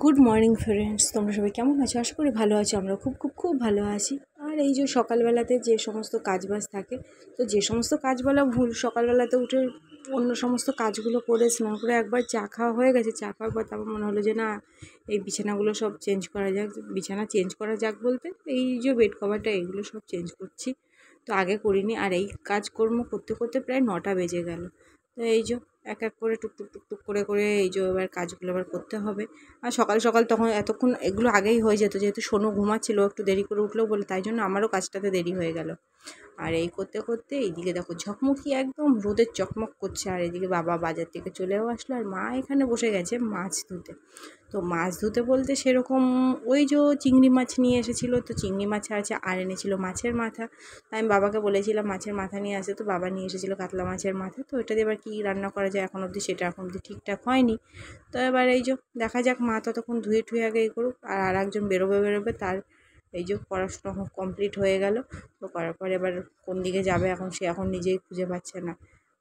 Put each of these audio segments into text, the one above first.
Good morning friends, তোমরা সবাই কেমন আছো? আশা করি ভালো আছো। আমরা খুব খুব খুব ভালো আছি। আর এই যে সকালবেলাতে যে সমস্ত কাজবাজ থাকে, তো যে সমস্ত কাজ বলা ভুল, সকালবেলাতে উঠে অন্য সমস্ত কাজগুলো করে স্নান করে একবার চা খাওয়া হয়ে গেছে। চা খাওয়ার পর তারপর মনে হলো যে না, এই বিছানাগুলো সব চেঞ্জ করা যাক। বিছানা চেঞ্জ করা যাক বলতে এই যে বেড কভারটা, এইগুলো সব চেঞ্জ করছি। তো আগে করিনি, আর এই কাজকর্ম করতে করতে প্রায় 9টা বেজে গেল। তো এই যে এক এক করে টুকটুক টুকটুক করে করে এই যে এবার কাজগুলো আবার করতে হবে। আর সকাল সকাল তখন এতক্ষণ এগুলো আগেই হয়ে যেত, যেহেতু সোনু ঘুমাচ্ছিল, একটু দেরি করে উঠলেও বলে, তাই জন্য আমারও কাজটাতে দেরি হয়ে গেল। আর এই করতে করতে এইদিকে দেখো ঝকমকি একদম রোদের চকমক করছে, আর এদিকে বাবা বাজার থেকে চলেও আসলো, আর মা এখানে বসে গেছে মাছ ধুতে। তো মাছ ধুতে বলতে সেরকম ওই যে চিংড়ি মাছ নিয়ে এসেছিলো, তো চিংড়ি মাছ আছে, আর এনেছিল মাছের মাথা। আমি বাবাকে বলেছিলাম মাছের মাথা নিয়ে আসে, তো বাবা নিয়ে এসেছিলো কাতলা মাছের মাথা। তো এটা দিয়ে এবার কী রান্না করা যায় এখন অবধি, সেটা এখন অবধি ঠিকঠাক হয়নি। তো এবার এই যে দেখা যাক, মা ততক্ষণ ধুয়ে ঠুয়ে আগে এই করুক, আর একজন বেরোবে তার এই যে পড়াশোনা কমপ্লিট হয়ে গেল। তো করার পর এবার কোন দিকে যাবে এখন সে এখন নিজেই খুঁজে পাচ্ছে না।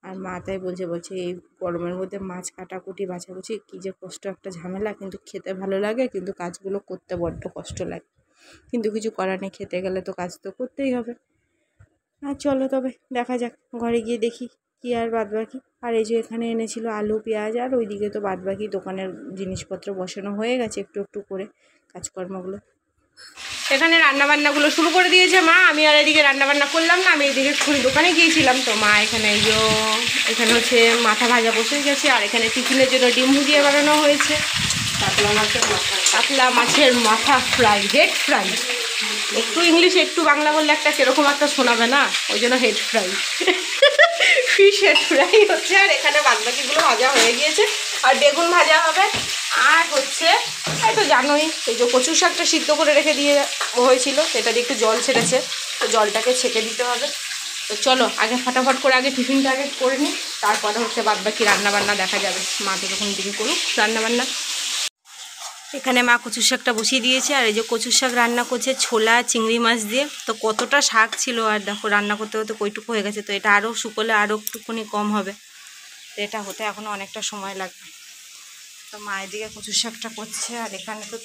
আর মা তাই বলছে এই গরমের মধ্যে মাছ কাটাকুটি বাছাকুচি কী যে কষ্ট, একটা ঝামেলা। কিন্তু খেতে ভালো লাগে, কিন্তু কাজগুলো করতে বড্ড কষ্ট লাগে। কিন্তু কিছু করার নেই, খেতে গেলে তো কাজ তো করতেই হবে। আর চলো তবে দেখা যাক, ঘরে গিয়ে দেখি কী আর বাদবাকি। আর এই যে এখানে এনেছিল আলু পেঁয়াজ, আর ওইদিকে তো বাদবাকি দোকানের জিনিসপত্র বসানো হয়ে গেছে একটু একটু করে কাজকর্মগুলো। এখানে রান্নাবান্নাগুলো শুরু করে দিয়েছে মা। আমি আর এদিকে রান্নাবান্না করলাম না, আমি এদিকে দোকানে গিয়েছিলাম। তো মা এখানে এই যে এখানে হচ্ছে মাথা ভাজা বসে গেছে, আর এখানে টিফিনের জন্য ডিম ভুজিয়ে বানানো হয়েছে। কাতলা মাছের মাথা ফ্রাই, হেড ফ্রাই। একটু ইংলিশ একটু বাংলা বললে একটা সেরকম একটা শোনাবে না, ওই জন্য head fry, fish head fry হচ্ছে। আর এখানে বাদবাকিগুলো ভাজা হয়ে গিয়েছে, আর বেগুন ভাজা হবে। আর হচ্ছে এই তো জানোই, এই যে কচু শাকটা সিদ্ধ করে রেখে দিয়ে হয়েছিল, সেটা দিয়ে একটু জল ছেড়েছে, তো জলটাকে ছেঁকে দিতে হবে। তো চলো আগে ফটাফট করে আগে টিফিনটা আগে করে নিই, তারপরে হচ্ছে বাদবাকি রান্নাবান্না দেখা যাবে। মা তো তখন দিকে করুক রান্নাবান্না। এখানে মা কচুর শাকটা বসিয়ে দিয়েছে, আর এই যে কচুর শাক রান্না করছে ছোলা চিংড়ি মাছ দিয়ে। তো কতটা শাক ছিল, আর দেখো রান্না করতে করতে কইটুকু হয়ে গেছে। তো এটা আরও শুকোলে আরও একটুখানি কম হবে, তো এটা হতে এখনও অনেকটা সময় লাগবে। তো মা এদিকে কচুর শাকটা করছে, আর এখানে তো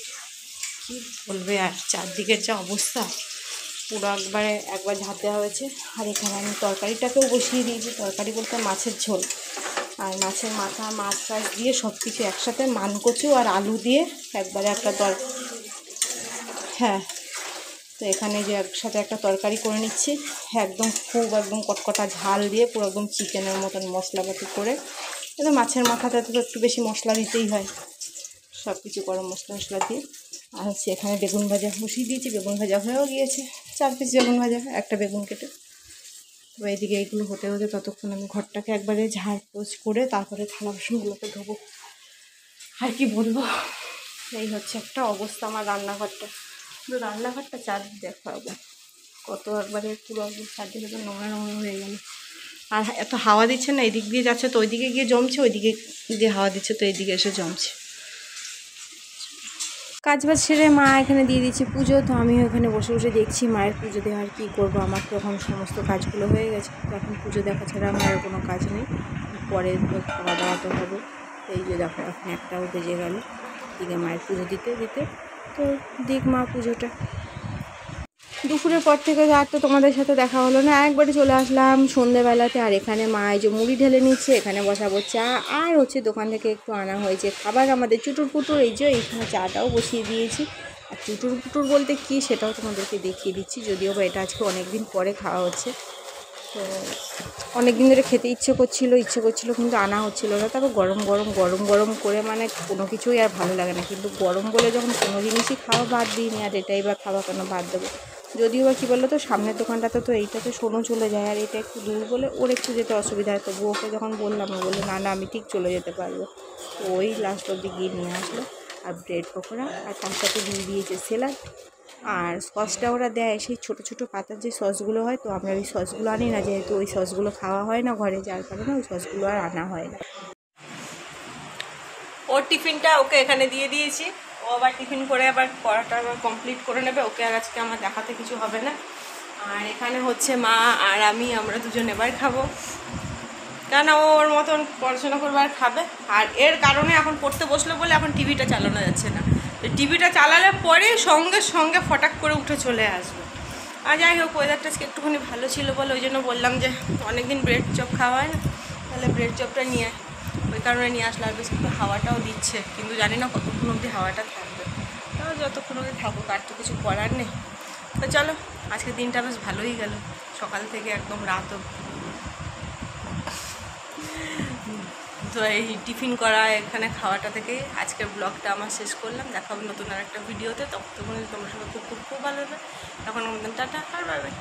কী বলবে, আর চারদিকের যা অবস্থা, পুরো একবার ঝাঁপ দেওয়া হয়েছে। আর এখানে আমি তরকারিটাকেও বসিয়ে দিয়েছি, তরকারি বলতে মাছের ঝোল, আর মাছের মাথা মাছ টাছ দিয়ে সব কিছু একসাথে মানকচু আর আলু দিয়ে একবারে একটা হ্যাঁ। তো এখানে যে একসাথে একটা তরকারি করে নিচ্ছি, একদম একদম কটকটা ঝাল দিয়ে, পুরো একদম চিকেনের মতন মশলাপাতি করে। কিন্তু মাছের মাথাতে তো একটু বেশি মশলা দিতেই হয়, সব কিছু গরম মশলা দিয়ে। আর হচ্ছে এখানে বেগুন ভাজা বসিয়ে দিয়েছি, বেগুন ভাজা হয়েও গিয়েছে, 4 পিস বেগুন ভাজা, একটা বেগুন কেটে। তো এইদিকে এইগুলো হতে হতে ততক্ষণ আমি ঘরটাকে একবারে ঝাড়পোছ করে তারপরে থালা বাসনগুলোকে ধোবো। আর কি বলবো, এই হচ্ছে একটা অবস্থা আমার রান্নাঘরটা। পুরো রান্নাঘরটা চারদিকে দেখাবো, কত একবারে পুরো একদম চারদিকে তো নোংরা নোংরা হয়ে গেল। আর এত হাওয়া দিচ্ছে না, এদিক দিয়ে যাচ্ছে তো ওইদিকে গিয়ে জমছে, ওইদিকে দিয়ে হাওয়া দিচ্ছে তো এইদিকে এসে জমছে। কাজবাজ সেরে মা এখানে দিয়ে দিচ্ছে পুজো। তো আমি ওখানে বসে বসে দেখছি মায়ের পুজো দেওয়ার কী করবো। আমার তো এখন সমস্ত কাজগুলো হয়ে গেছে, তো এখন পুজো দেখা ছাড়া আমার আর কোনো কাজ নেই। পরে তো খাওয়া দাওয়া তো হবে। এই যে দেখো এখন 1টাও বেজে গেল, দিকে মায়ের পুজো দিতে দিতে। তো দিক মা পুজোটা। দুপুরের পর থেকে আর তো তোমাদের সাথে দেখা হলো না, একবারে চলে আসলাম সন্ধ্যেবেলাতে। আর এখানে মা এই যে মুড়ি ঢেলে নিচ্ছে, এখানে বসাবো চা। আর হচ্ছে দোকান থেকে একটু আনা হয়েছে খাবার আমাদের চুটুর পুটুর, এই যে এইখানে চাটাও বসিয়ে দিয়েছি। আর চুটুর পুটুর বলতে কি সেটাও তোমাদেরকে দেখিয়ে দিচ্ছি, যদিও বা এটা আজকে অনেক দিন পরে খাওয়া হচ্ছে। তো অনেক দিন ধরে খেতে ইচ্ছে করছিল, কিন্তু আনা হচ্ছিলো না। তারপর গরম করে মানে কোনো কিছুই আর ভালো লাগে না। কিন্তু গরম বলে যখন কোনো জিনিসই খাওয়া বাদ দিইনি, আর এটাই বা খাওয়া কেন বাদ দেবো। যদিও বা কী বললো তো, সামনের দোকানটাতে তো এইটাতে সোনু চলে যায়, আর এটা একটু দূর বলে ওর একটু যেতে অসুবিধা হয়। তবু ওকে যখন বললাম, ও বললো না আমি ঠিক চলে যেতে পারবো। তো ওই লাস্ট অবধি গিয়ে নিয়ে আসলো, আর ব্রেড পকোড়া, আর তার সাথে দিয়ে দিয়েছে স্যালাড। আর সসটা ওরা দেয় সেই ছোটো ছোটো পাতার যে সসগুলো হয়, তো আমরা ওই সসগুলো আনি না, যেহেতু ওই সসগুলো খাওয়া হয় না ঘরে, যার কারণে ওই সসগুলো আর আনা হয় না। ওর টিফিনটা ওকে এখানে দিয়ে দিয়েছি, ও আবার টিফিন করে আবার পড়াটা আবার কমপ্লিট করে নেবে। ওকে আর আজকে আমার দেখাতে কিছু হবে না। আর এখানে হচ্ছে মা আর আমরা দুজন এবার খাবো, কেন ওর মতন পড়াশোনা করবে আর খাবে। আর এর কারণে এখন পড়তে বসলো বলে এখন টিভিটা চালানো যাচ্ছে না, টিভিটা চালালে পরে সঙ্গে সঙ্গে ফটাক করে উঠে চলে আসবে। আর যাই হোক, ওয়েদারটা আজকে একটুখানি ভালো ছিল বলে ওই জন্য বললাম যে অনেকদিন ব্রেড চপ খাওয়া হয় না, তাহলে ব্রেড চপটা নিয়ে ওই কারণে নিয়ে আসলে। আর বেশ একটু হাওয়াটাও দিচ্ছে, কিন্তু জানি না কতক্ষণ অবধি হাওয়াটা থাকবে। তাও যতক্ষণ অবধি থাকুক, আর তো কিছু করার নেই। তো চলো, আজকে দিনটা বেশ ভালোই গেল, সকাল থেকে একদম রাত অবধি। তো এই টিফিন করা এখানে খাওয়াটা থেকে আজকের ব্লগটা আমার শেষ করলাম। দেখা হবে নতুন আর একটা ভিডিওতে। তখন তোমরা সবাই খুব খুব খুব ভালো হবে। তখন আমাদের টাটা আর বাই বাই।